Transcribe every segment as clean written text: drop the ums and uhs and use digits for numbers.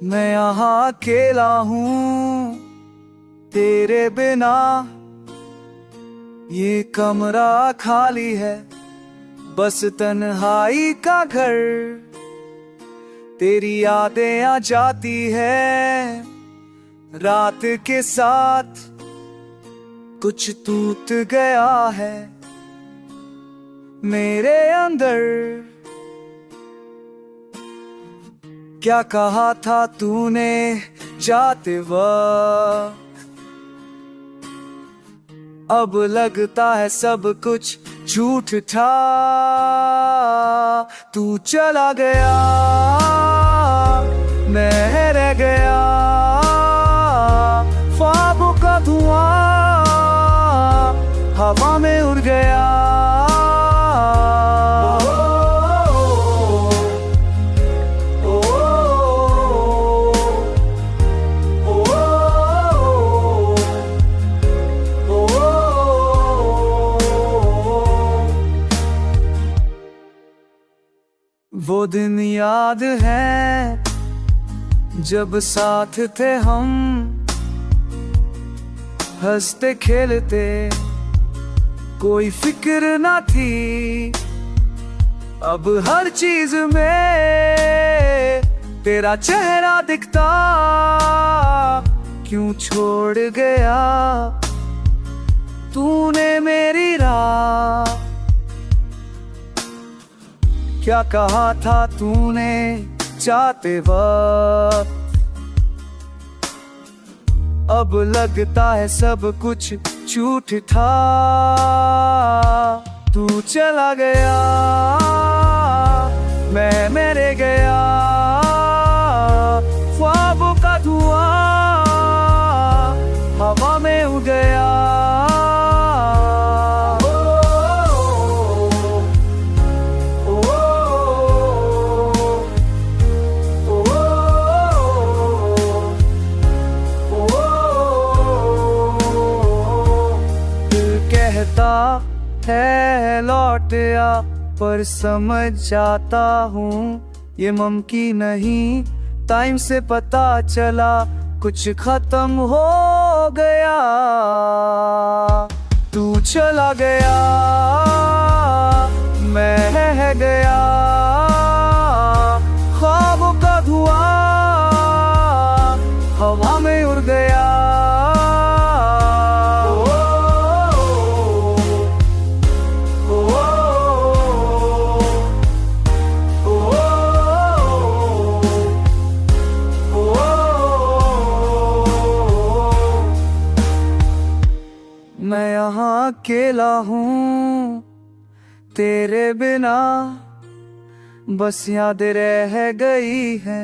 मैं यहाँ अकेला हूँ तेरे बिना। ये कमरा खाली है, बस तन्हाई का घर। तेरी यादें आ जाती है रात के साथ। कुछ टूट गया है मेरे अंदर। क्या कहा था तूने जाते वक्त, अब लगता है सब कुछ झूठ था। तू चला गया, मैं रह गया। ख्वाबों का धुआं हवा में उड़ गया। वो दिन याद है जब साथ थे हम, हंसते खेलते कोई फिक्र ना थी। अब हर चीज में तेरा चेहरा दिखता। क्यों छोड़ गया तूने मेरी राह। क्या कहा था तूने जाते वक्त, अब लगता है सब कुछ झूठ था। तू चला गया, मैं रह गया। ख्वाबों का धुआं हवा में उड़ गया। कहता है लौट आ, पर समझ जाता हूँ ये मुमकिन नहीं। टाइम से पता चला कुछ खत्म हो गया। तू चला गया, मैं रह गया। ख्वाबों का धुआं हवा में उड़ गया। मैं यहाँ अकेला हूँ तेरे बिना, बस याद रह गई है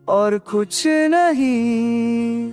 और कुछ नहीं।